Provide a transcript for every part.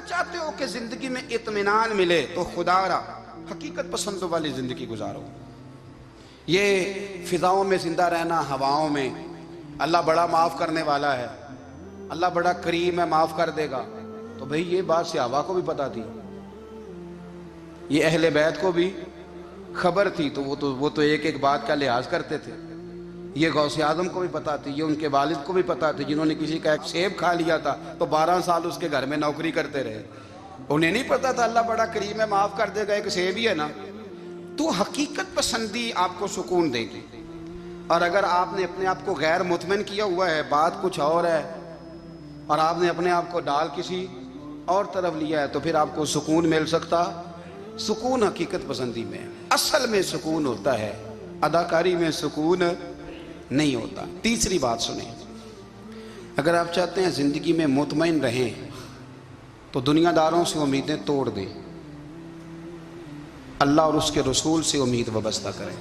چاہتے ہو کہ زندگی میں اطمینان ملے تو خدا را حقیقت پسندوں والی زندگی گزارو. یہ فضاؤں میں زندہ رہنا، ہواؤں میں، اللہ بڑا معاف کرنے والا ہے، اللہ بڑا کریم ہے، معاف کر دے گا، تو بھئی یہ بات صحابہ کو بھی پتا تھی، یہ اہل بیت کو بھی خبر تھی، تو وہ تو ایک ایک بات کا لحاظ کرتے تھے. یہ غوث اعظم کو بھی پتا تھی، یہ ان کے والد کو بھی پتا تھی، جنہوں نے کسی کا ایک سیب کھا لیا تھا تو 12 سال اس کے گھر میں نوکری کرتے رہے. انہیں نہیں پتا تھا اللہ بڑا کریم ہے، معاف کر دے گا، ایک سیب ہی ہے نا. تو حقیقت پسندی آپ کو سکون دے گی. اور اگر آپ نے اپنے آپ کو غیر مطمئن کیا ہوا ہے، بات کچھ اور ہے، اور آپ نے اپنے آپ کو ڈال کسی اور طرف لیا ہے، تو پھر آپ کو سکون مل سکتا؟ سکون حقیقت پسندی میں، اصل میں سکون ہوتا ہے، اداکاری میں سکون نہیں ہوتا. تیسری بات سنیں، اگر آپ چاہتے ہیں زندگی میں مطمئن رہیں تو دنیا داروں سے امیدیں توڑ دیں، اللہ اور اس کے رسول سے امید وابستہ کریں،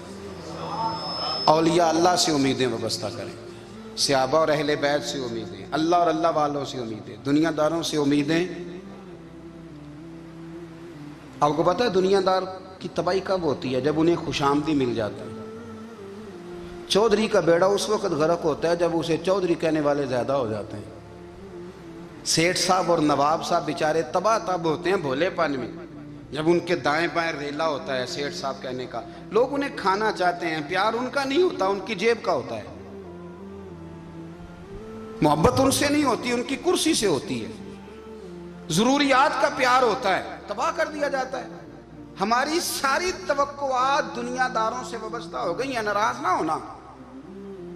اولیاء اللہ سے امیدیں وابستہ کریں، صحابہ اور اہل بیت سے امیدیں، اللہ اور اللہ والوں سے امیدیں، دنیا داروں سے امیدیں. آپ کو پتہ ہے دنیا دار کی تباہی کب ہوتی ہے؟ جب انہیں خوش آمدی مل جاتا ہے. چودھری کا بیڑا اس وقت غرق ہوتا ہے جب اسے چودھری کہنے والے زیادہ ہو جاتے ہیں. سیٹھ صاحب اور نواب صاحب بیچارے تباہ تب ہوتے ہیں بھولے پن میں، جب ان کے دائیں بائیں ریلا ہوتا ہے سیٹھ صاحب کہنے کا. لوگ انہیں کھانا چاہتے ہیں، پیار ان کا نہیں ہوتا، ان کی جیب کا ہوتا ہے. محبت ان سے نہیں ہوتی، ان کی کرسی سے ہوتی ہے. ضروریات کا پیار ہوتا ہے، تباہ کر دیا جاتا ہے. ہماری ساری توقعات دنیا داروں سے وابستہ ہو گئی ہیں. ناراض نہ ہونا،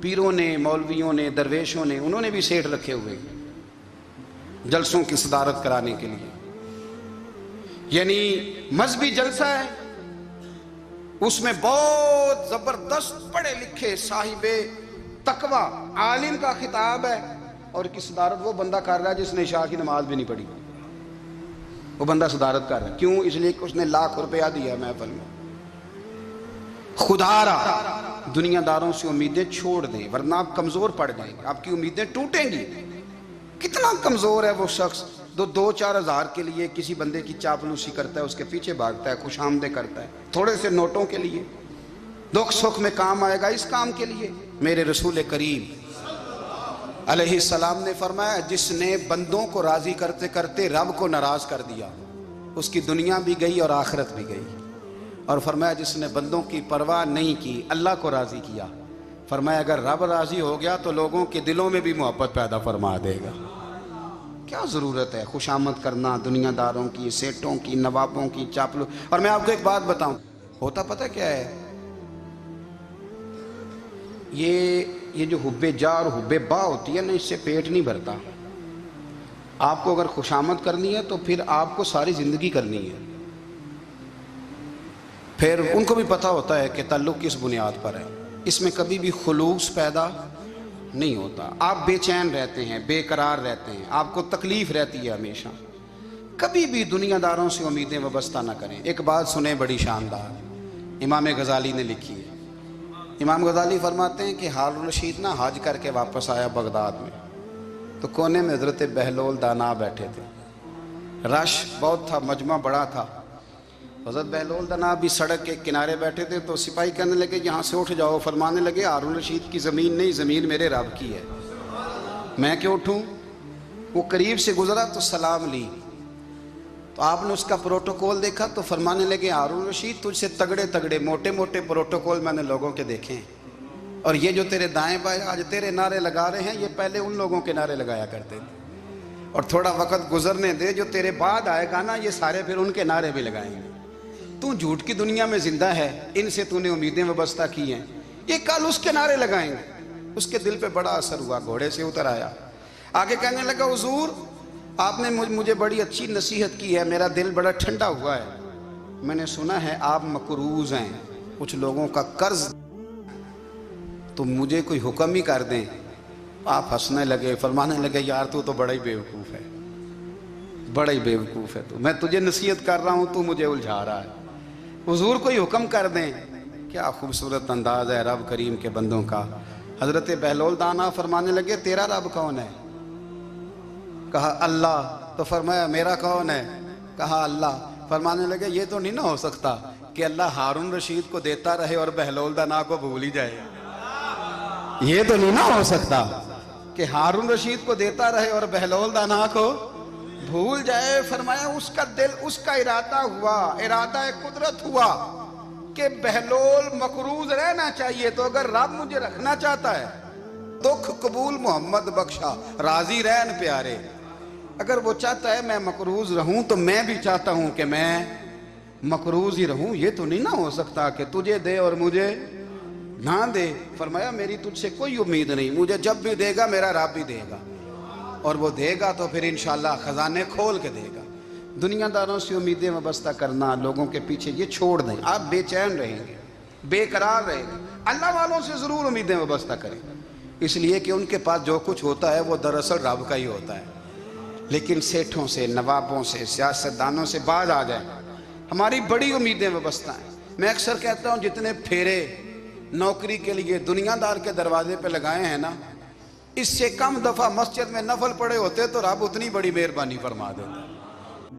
پیروں نے، مولویوں نے، درویشوں نے، انہوں نے بھی سیٹ رکھے ہوئے جلسوں کی صدارت کرانے کے لیے. یعنی مذہبی جلسہ ہے، اس میں بہت زبردست پڑھے لکھے صاحب تقوی عالم کا خطاب ہے، اور کی صدارت وہ بندہ کر رہا ہے جس نے عشاء کی نماز بھی نہیں پڑھی. وہ بندہ صدارت کر رہا ہے، کیوں؟ اس لیے کہ اس نے لاکھ روپیہ دیا محفل میں. خدا را دنیا داروں سے امیدیں چھوڑ دیں، ورنہ آپ کمزور پڑ جائیں گے، آپ کی امیدیں ٹوٹیں گی. کتنا کمزور ہے وہ شخص جو 2-4 ہزار کے لیے کسی بندے کی چاپلوسی کرتا ہے، اس کے پیچھے بھاگتا ہے، خوش آمدیں کرتا ہے تھوڑے سے نوٹوں کے لیے. دکھ سکھ میں کام آئے گا اس کام کے لیے. میرے رسول کریم علیہ السلام نے فرمایا، جس نے بندوں کو راضی کرتے کرتے رب کو ناراض کر دیا، اس کی دنیا بھی گئی اور آخرت بھی گئی. اور فرمایا جس نے بندوں کی پرواہ نہیں کی، اللہ کو راضی کیا، فرمایا اگر رب راضی ہو گیا تو لوگوں کے دلوں میں بھی محبت پیدا فرما دے گا. کیا ضرورت ہے خوش آمد کرنا دنیا داروں کی، سیٹوں کی، نوابوں کی، چاپلو. اور میں آپ کو ایک بات بتاؤں، ہوتا پتہ کیا ہے؟ یہ جو حب جا اور حب با ہوتی ہے نا، اس سے پیٹ نہیں بھرتا. آپ کو اگر خوش آمد کرنی ہے تو پھر آپ کو ساری زندگی کرنی ہے. پھر ان کو بھی پتہ ہوتا ہے کہ تعلق کس بنیاد پر ہے، اس میں کبھی بھی خلوص پیدا نہیں ہوتا. آپ بے چین رہتے ہیں، بے قرار رہتے ہیں، آپ کو تکلیف رہتی ہے ہمیشہ. کبھی بھی دنیا داروں سے امیدیں وابستہ نہ کریں. ایک بات سنیں بڑی شاندار، امام غزالی نے لکھی ہے. امام غزالی فرماتے ہیں کہ ہارون الرشید نہ حج کر کے واپس آیا بغداد میں، تو کونے میں حضرت بہلول دانا بیٹھے تھے. رش بہت تھا، مجمع بڑا تھا. حضرت بہلول دانا بھی سڑک کے کنارے بیٹھے تھے، تو سپاہی کہنے لگے یہاں سے اٹھ جاؤ. فرمانے لگے ہارون الرشید کی زمین نہیں، زمین میرے رب کی ہے، میں کیوں اٹھوں؟ وہ قریب سے گزرا تو سلام لی، تو آپ نے اس کا پروٹوکول دیکھا تو فرمانے لگے ہارون الرشید تجھ سے تگڑے تگڑے موٹے موٹے پروٹوکول میں نے لوگوں کے دیکھے ہیں، اور یہ جو تیرے دائیں بائیں آج تیرے نعرے لگا رہے ہیں، یہ پہلے ان لوگوں کے نعرے لگایا کرتے تھے. اور تھوڑا وقت گزرنے دے، جو تیرے بعد آئے گا نا، یہ سارے پھر ان کے نعرے بھی لگائیں گے. تو جھوٹ کی دنیا میں زندہ ہے، ان سے تو نے امیدیں وابستہ کی ہیں، یہ کل اس کے نعرے لگائیں گے. اس کے دل پہ بڑا اثر ہوا، گھوڑے سے اتر آیا، آگے کہنے لگا حضور آپ نے مجھے بڑی اچھی نصیحت کی ہے، میرا دل بڑا ٹھنڈا ہوا ہے. میں نے سنا ہے آپ مقروض ہیں، کچھ لوگوں کا قرض، تو مجھے کوئی حکم ہی کر دیں. آپ ہنسنے لگے، فرمانے لگے یار تو بڑا ہی بیوقوف ہے، بڑا ہی بیوقوف ہے تو. میں تجھے نصیحت کر رہا ہوں، تو مجھے الجھا رہا ہے. حضور کوئی حکم کر دیں. کیا خوبصورت انداز ہے رب کریم کے بندوں کا. حضرت بہلول دانا فرمانے لگے تیرا رب کون ہے؟ کہا اللہ. تو فرمایا میرا کون ہے؟ کہا اللہ۔ فرمانے لگے یہ تو نہیں نہ ہو سکتا کہ اللہ ہارون رشید کو دیتا رہے اور بہلول دانا کو بھول ہی جائے۔ یہ تو نہیں نہ ہو سکتا کہ ہارون رشید کو دیتا رہے اور بہلول دانا کو بھول جائے۔ فرمایا اس کا دل، اس کا ارادہ ہوا، ارادہ قدرت ہوا کہ بہلول مقروض رہنا چاہیے، تو اگر رب مجھے رکھنا چاہتا ہے، دکھ قبول محمد بخشا راضی رہن پیارے، اگر وہ چاہتا ہے میں مقروض رہوں تو میں بھی چاہتا ہوں کہ میں مقروض ہی رہوں۔ یہ تو نہیں نہ ہو سکتا کہ تجھے دے اور مجھے نہ دے۔ فرمایا میری تجھ سے کوئی امید نہیں، مجھے جب بھی دے گا میرا رب بھی دے گا، اور وہ دے گا تو پھر انشاءاللہ خزانے کھول کے دے گا۔ دنیا داروں سے امیدیں وابستہ کرنا، لوگوں کے پیچھے، یہ چھوڑ دیں۔ آپ بے چین رہیں گے، بے قرار رہیں گے۔ اللہ والوں سے ضرور امیدیں وابستہ کریں، اس لیے کہ ان کے پاس جو کچھ ہوتا ہے وہ دراصل رب کا ہی ہوتا ہے۔ لیکن سیٹھوں سے، نوابوں سے، سیاستدانوں سے باز آ جائیں۔ ہماری بڑی امیدیں وابستہ ہیں۔ میں اکثر کہتا ہوں جتنے پھیرے نوکری کے لیے دنیا دار کے دروازے پہ لگائے ہیں نا، اس سے کم دفعہ مسجد میں نفل پڑے ہوتے تو رب اتنی بڑی مہربانی فرما دیتا۔